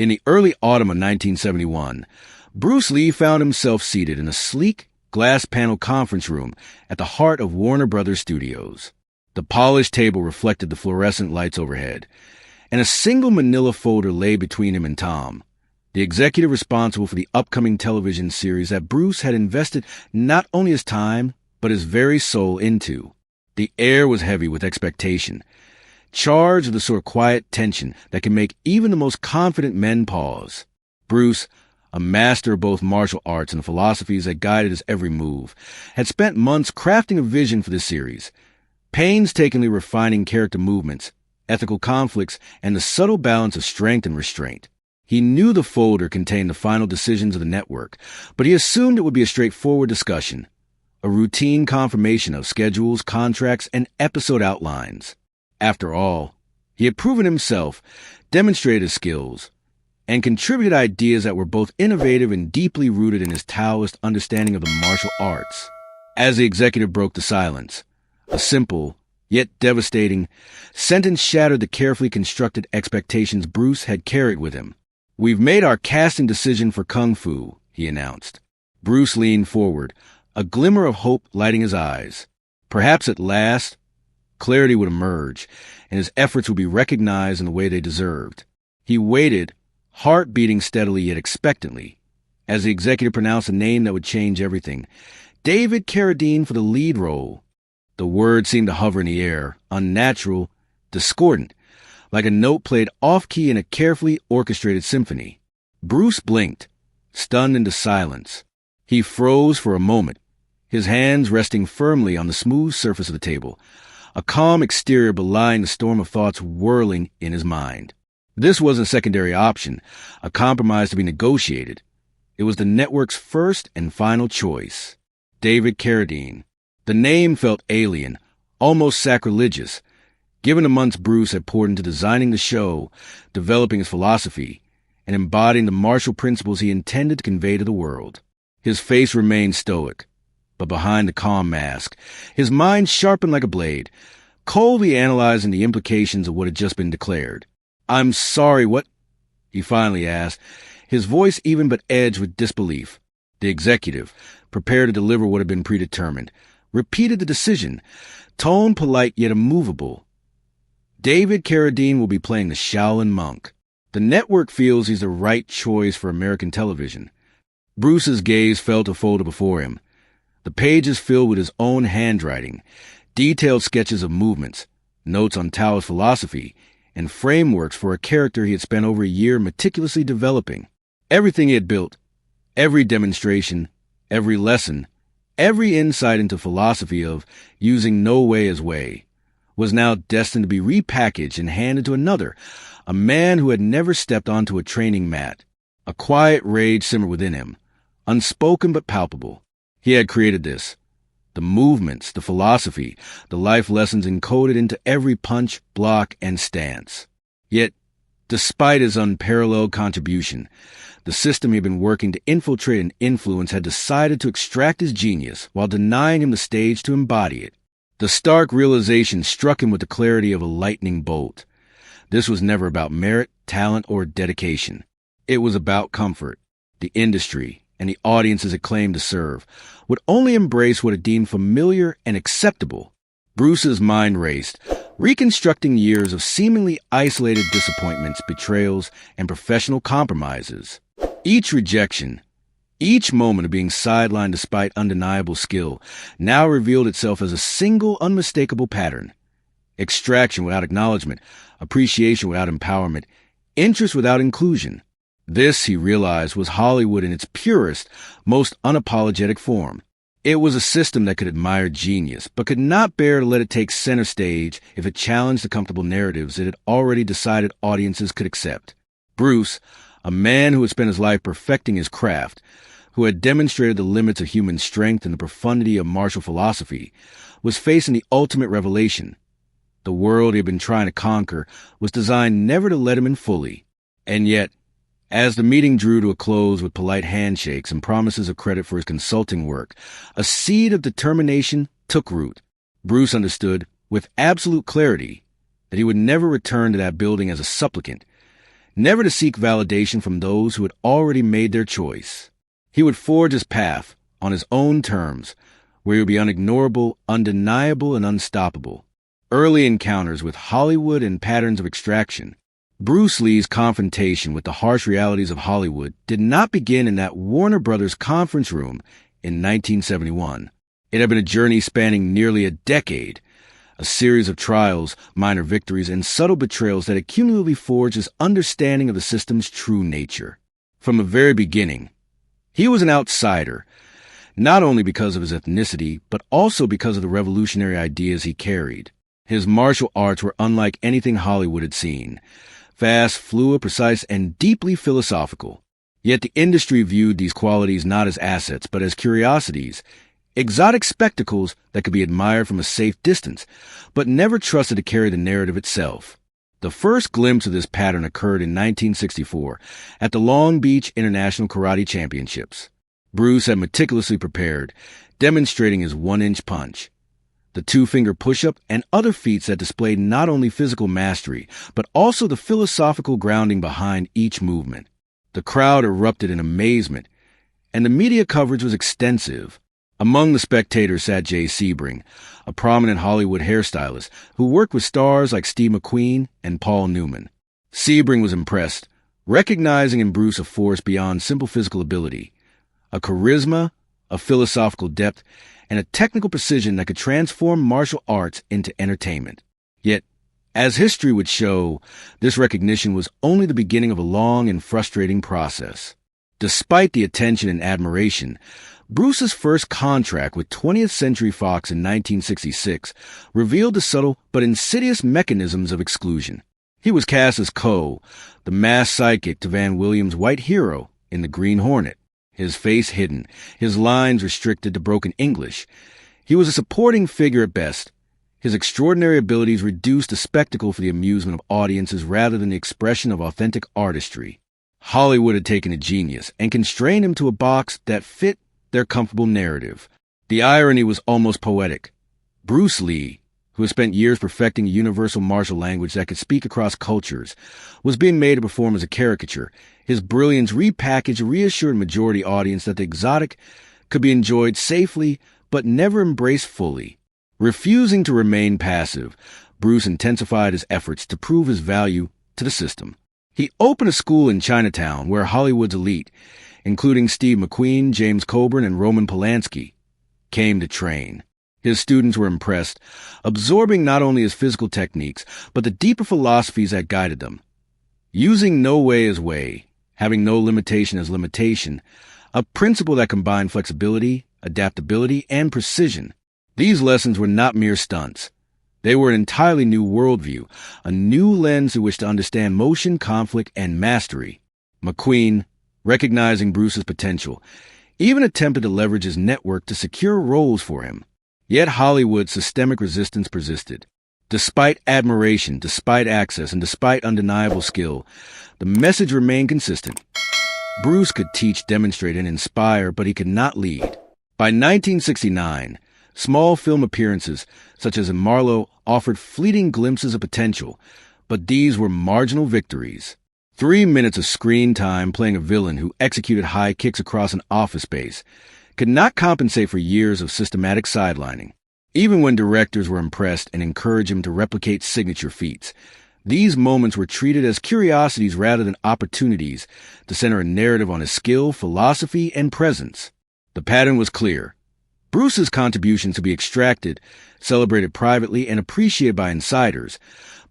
In the early autumn of 1971, Bruce Lee found himself seated in a sleek, glass-paneled conference room at the heart of Warner Brothers Studios. The polished table reflected the fluorescent lights overhead, and a single manila folder lay between him and Tom, the executive responsible for the upcoming television series that Bruce had invested not only his time, but his very soul into. The air was heavy with expectation, charged with the sort of quiet tension that can make even the most confident men pause. Bruce, a master of both martial arts and the philosophies that guided his every move, had spent months crafting a vision for this series, painstakingly refining character movements, ethical conflicts, and the subtle balance of strength and restraint. He knew the folder contained the final decisions of the network, but he assumed it would be a straightforward discussion, a routine confirmation of schedules, contracts, and episode outlines. After all, he had proven himself, demonstrated his skills, and contributed ideas that were both innovative and deeply rooted in his Taoist understanding of the martial arts. As the executive broke the silence, a simple, yet devastating, sentence shattered the carefully constructed expectations Bruce had carried with him. "We've made our casting decision for Kung Fu," he announced. Bruce leaned forward, a glimmer of hope lighting his eyes. Perhaps at last, clarity would emerge, and his efforts would be recognized in the way they deserved. He waited, heart beating steadily yet expectantly, as the executive pronounced a name that would change everything. David Carradine for the lead role. The word seemed to hover in the air, unnatural, discordant, like a note played off-key in a carefully orchestrated symphony. Bruce blinked, stunned into silence. He froze for a moment, his hands resting firmly on the smooth surface of the table, a calm exterior belying the storm of thoughts whirling in his mind. This wasn't a secondary option, a compromise to be negotiated. It was the network's first and final choice. David Carradine. The name felt alien, almost sacrilegious, given the months Bruce had poured into designing the show, developing his philosophy, and embodying the martial principles he intended to convey to the world. His face remained stoic, but behind the calm mask, his mind sharpened like a blade, coldly analyzing the implications of what had just been declared. "I'm sorry, what?" he finally asked, his voice even but edged with disbelief. The executive, prepared to deliver what had been predetermined, repeated the decision, tone polite yet immovable. "David Carradine will be playing the Shaolin monk. The network feels he's the right choice for American television." Bruce's gaze fell to a folder before him. The pages filled with his own handwriting, detailed sketches of movements, notes on Taoist philosophy, and frameworks for a character he had spent over a year meticulously developing. Everything he had built, every demonstration, every lesson, every insight into philosophy of using no way as way, was now destined to be repackaged and handed to another, a man who had never stepped onto a training mat. A quiet rage simmered within him, unspoken but palpable. He had created this. The movements, the philosophy, the life lessons encoded into every punch, block, and stance. Yet, despite his unparalleled contribution, the system he had been working to infiltrate and influence had decided to extract his genius while denying him the stage to embody it. The stark realization struck him with the clarity of a lightning bolt. This was never about merit, talent, or dedication. It was about comfort. The industry, and the audiences it claimed to serve, would only embrace what it deemed familiar and acceptable. Bruce's mind raced, reconstructing years of seemingly isolated disappointments, betrayals, and professional compromises. Each rejection, each moment of being sidelined despite undeniable skill, now revealed itself as a single unmistakable pattern. Extraction without acknowledgement, appreciation without empowerment, interest without inclusion. This, he realized, was Hollywood in its purest, most unapologetic form. It was a system that could admire genius, but could not bear to let it take center stage if it challenged the comfortable narratives it had already decided audiences could accept. Bruce, a man who had spent his life perfecting his craft, who had demonstrated the limits of human strength and the profundity of martial philosophy, was facing the ultimate revelation. The world he had been trying to conquer was designed never to let him in fully. And yet, as the meeting drew to a close with polite handshakes and promises of credit for his consulting work, a seed of determination took root. Bruce understood, with absolute clarity, that he would never return to that building as a supplicant, never to seek validation from those who had already made their choice. He would forge his path on his own terms, where he would be unignorable, undeniable, and unstoppable. Early encounters with Hollywood and patterns of extraction. Bruce Lee's confrontation with the harsh realities of Hollywood did not begin in that Warner Brothers conference room in 1971. It had been a journey spanning nearly a decade, a series of trials, minor victories, and subtle betrayals that had cumulatively forged his understanding of the system's true nature. From the very beginning, he was an outsider, not only because of his ethnicity, but also because of the revolutionary ideas he carried. His martial arts were unlike anything Hollywood had seen. Fast, fluid, precise, and deeply philosophical. Yet the industry viewed these qualities not as assets, but as curiosities, exotic spectacles that could be admired from a safe distance, but never trusted to carry the narrative itself. The first glimpse of this pattern occurred in 1964 at the Long Beach International Karate Championships. Bruce had meticulously prepared, demonstrating his 1-inch punch, the 2-finger push-up, and other feats that displayed not only physical mastery, but also the philosophical grounding behind each movement. The crowd erupted in amazement, and the media coverage was extensive. Among the spectators sat Jay Sebring, a prominent Hollywood hairstylist who worked with stars like Steve McQueen and Paul Newman. Sebring was impressed, recognizing in Bruce a force beyond simple physical ability, a charisma, a philosophical depth, and a technical precision that could transform martial arts into entertainment. Yet, as history would show, this recognition was only the beginning of a long and frustrating process. Despite the attention and admiration, Bruce's first contract with 20th Century Fox in 1966 revealed the subtle but insidious mechanisms of exclusion. He was cast as Ko, the masked sidekick to Van Williams' White Hero in The Green Hornet. His face hidden, his lines restricted to broken English. He was a supporting figure at best. His extraordinary abilities reduced a spectacle for the amusement of audiences rather than the expression of authentic artistry. Hollywood had taken a genius and constrained him to a box that fit their comfortable narrative. The irony was almost poetic. Bruce Lee, who had spent years perfecting a universal martial language that could speak across cultures, was being made to perform as a caricature. His brilliance repackaged reassured a majority audience that the exotic could be enjoyed safely but never embraced fully. Refusing to remain passive, Bruce intensified his efforts to prove his value to the system. He opened a school in Chinatown where Hollywood's elite, including Steve McQueen, James Coburn, and Roman Polanski, came to train. His students were impressed, absorbing not only his physical techniques, but the deeper philosophies that guided them. Using no way as way, having no limitation as limitation, a principle that combined flexibility, adaptability, and precision. These lessons were not mere stunts. They were an entirely new worldview, a new lens through which to understand motion, conflict, and mastery. McQueen, recognizing Bruce's potential, even attempted to leverage his network to secure roles for him. Yet Hollywood's systemic resistance persisted. Despite admiration, despite access, and despite undeniable skill, the message remained consistent. Bruce could teach, demonstrate, and inspire, but he could not lead. By 1969, small film appearances, such as in Marlowe, offered fleeting glimpses of potential, but these were marginal victories. 3 minutes of screen time playing a villain who executed high kicks across an office space could not compensate for years of systematic sidelining. Even when directors were impressed and encouraged him to replicate signature feats, these moments were treated as curiosities rather than opportunities to center a narrative on his skill, philosophy, and presence. The pattern was clear. Bruce's contributions to be extracted, celebrated privately, and appreciated by insiders,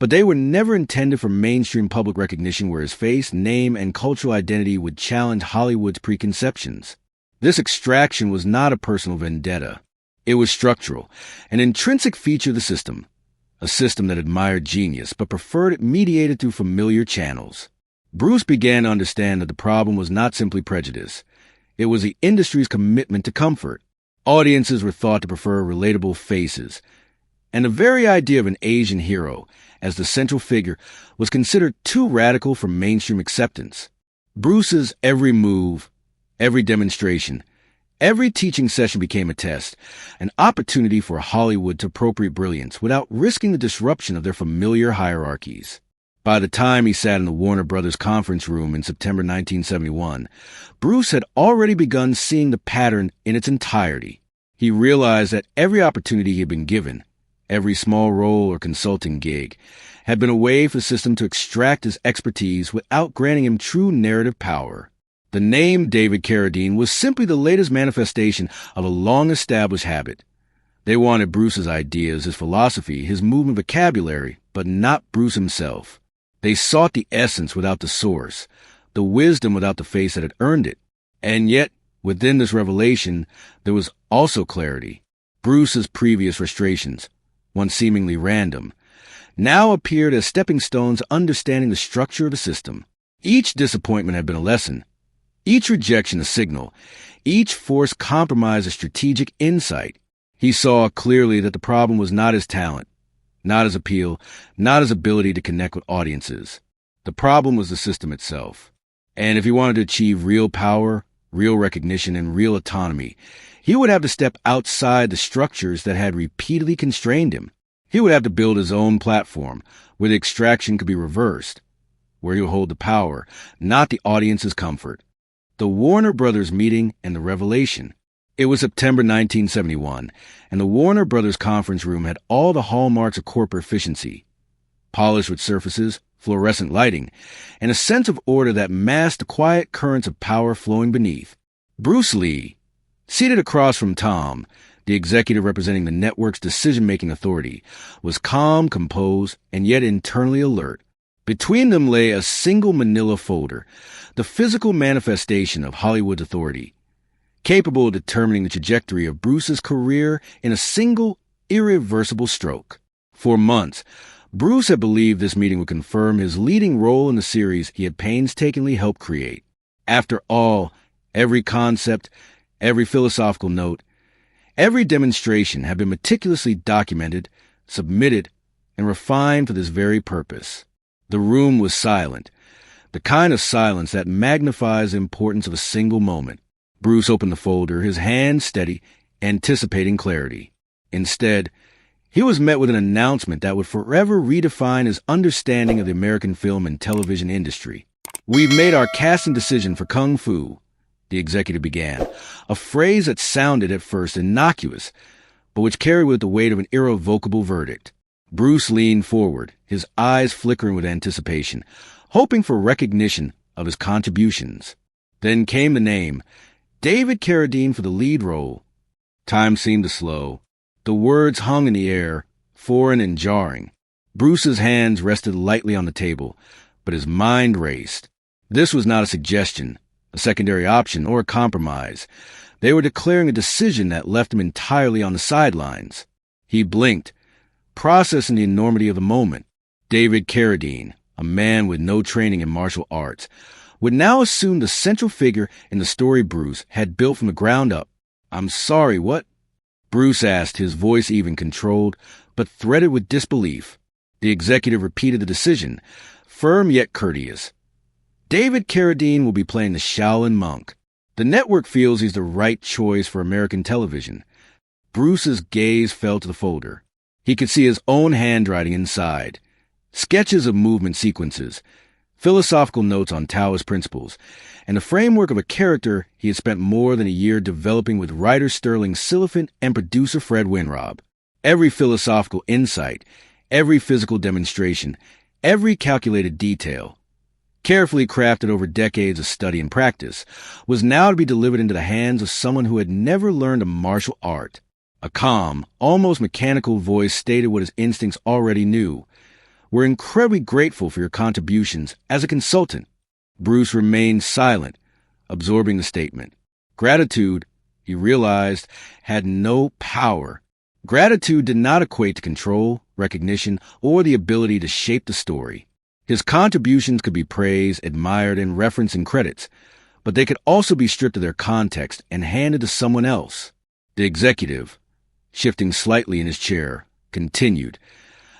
but they were never intended for mainstream public recognition where his face, name, and cultural identity would challenge Hollywood's preconceptions. This extraction was not a personal vendetta. It was structural, an intrinsic feature of the system, a system that admired genius but preferred it mediated through familiar channels. Bruce began to understand that the problem was not simply prejudice. It was the industry's commitment to comfort. Audiences were thought to prefer relatable faces, and the very idea of an Asian hero as the central figure was considered too radical for mainstream acceptance. Bruce's every move, every demonstration, every teaching session became a test, an opportunity for Hollywood to appropriate brilliance without risking the disruption of their familiar hierarchies. By the time he sat in the Warner Brothers conference room in September 1971, Bruce had already begun seeing the pattern in its entirety. He realized that every opportunity he had been given, every small role or consulting gig, had been a way for the system to extract his expertise without granting him true narrative power. The name David Carradine was simply the latest manifestation of a long-established habit. They wanted Bruce's ideas, his philosophy, his movement vocabulary, but not Bruce himself. They sought the essence without the source, the wisdom without the face that had earned it. And yet, within this revelation, there was also clarity. Bruce's previous frustrations, once seemingly random, now appeared as stepping stones understanding the structure of the system. Each disappointment had been a lesson, each rejection a signal, each forced compromise a strategic insight. He saw clearly that the problem was not his talent, not his appeal, not his ability to connect with audiences. The problem was the system itself. And if he wanted to achieve real power, real recognition, and real autonomy, he would have to step outside the structures that had repeatedly constrained him. He would have to build his own platform, where the extraction could be reversed, where he would hold the power, not the audience's comfort. The Warner Brothers meeting and the revelation. It was September 1971, and the Warner Brothers conference room had all the hallmarks of corporate efficiency. Polished wood surfaces, fluorescent lighting, and a sense of order that masked the quiet currents of power flowing beneath. Bruce Lee, seated across from Tom, the executive representing the network's decision-making authority, was calm, composed, and yet internally alert. Between them lay a single manila folder, the physical manifestation of Hollywood's authority, capable of determining the trajectory of Bruce's career in a single, irreversible stroke. For months, Bruce had believed this meeting would confirm his leading role in the series he had painstakingly helped create. After all, every concept, every philosophical note, every demonstration had been meticulously documented, submitted, and refined for this very purpose. The room was silent, the kind of silence that magnifies the importance of a single moment. Bruce opened the folder, his hand steady, anticipating clarity. Instead, he was met with an announcement that would forever redefine his understanding of the American film and television industry. "We've made our casting decision for Kung Fu," the executive began, a phrase that sounded at first innocuous, but which carried with it the weight of an irrevocable verdict. Bruce leaned forward, his eyes flickering with anticipation, hoping for recognition of his contributions. Then came the name, David Carradine, for the lead role. Time seemed to slow. The words hung in the air, foreign and jarring. Bruce's hands rested lightly on the table, but his mind raced. This was not a suggestion, a secondary option, or a compromise. They were declaring a decision that left him entirely on the sidelines. He blinked, processing the enormity of the moment. David Carradine, a man with no training in martial arts, would now assume the central figure in the story Bruce had built from the ground up. "I'm sorry, what?" Bruce asked, his voice even controlled, but threaded with disbelief. The executive repeated the decision, firm yet courteous. "David Carradine will be playing the Shaolin monk. The network feels he's the right choice for American television." Bruce's gaze fell to the folder. He could see his own handwriting inside. Sketches of movement sequences, philosophical notes on Taoist principles, and the framework of a character he had spent more than a year developing with writer Sterling Silliphant and producer Fred Winrob. Every philosophical insight, every physical demonstration, every calculated detail, carefully crafted over decades of study and practice, was now to be delivered into the hands of someone who had never learned a martial art. A calm, almost mechanical voice stated what his instincts already knew. "We're incredibly grateful for your contributions as a consultant." Bruce remained silent, absorbing the statement. Gratitude, he realized, had no power. Gratitude did not equate to control, recognition, or the ability to shape the story. His contributions could be praised, admired, and referenced in credits, but they could also be stripped of their context and handed to someone else. The executive, shifting slightly in his chair, continued,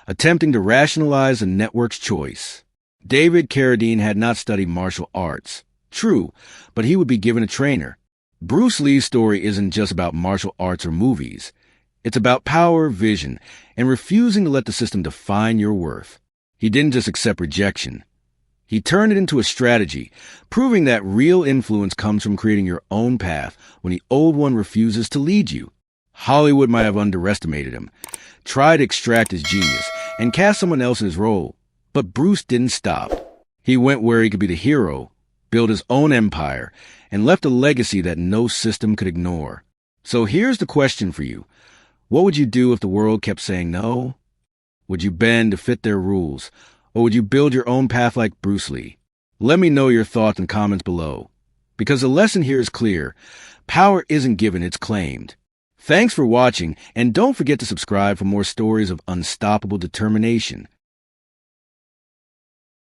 attempting to rationalize the network's choice. David Carradine had not studied martial arts. True, but he would be given a trainer. Bruce Lee's story isn't just about martial arts or movies. It's about power, vision, and refusing to let the system define your worth. He didn't just accept rejection. He turned it into a strategy, proving that real influence comes from creating your own path when the old one refuses to lead you. Hollywood might have underestimated him, tried to extract his genius, and cast someone else in his role. But Bruce didn't stop. He went where he could be the hero, built his own empire, and left a legacy that no system could ignore. So here's the question for you. What would you do if the world kept saying no? Would you bend to fit their rules? Or would you build your own path like Bruce Lee? Let me know your thoughts in comments below. Because the lesson here is clear. Power isn't given, it's claimed. Thanks for watching, and don't forget to subscribe for more stories of unstoppable determination.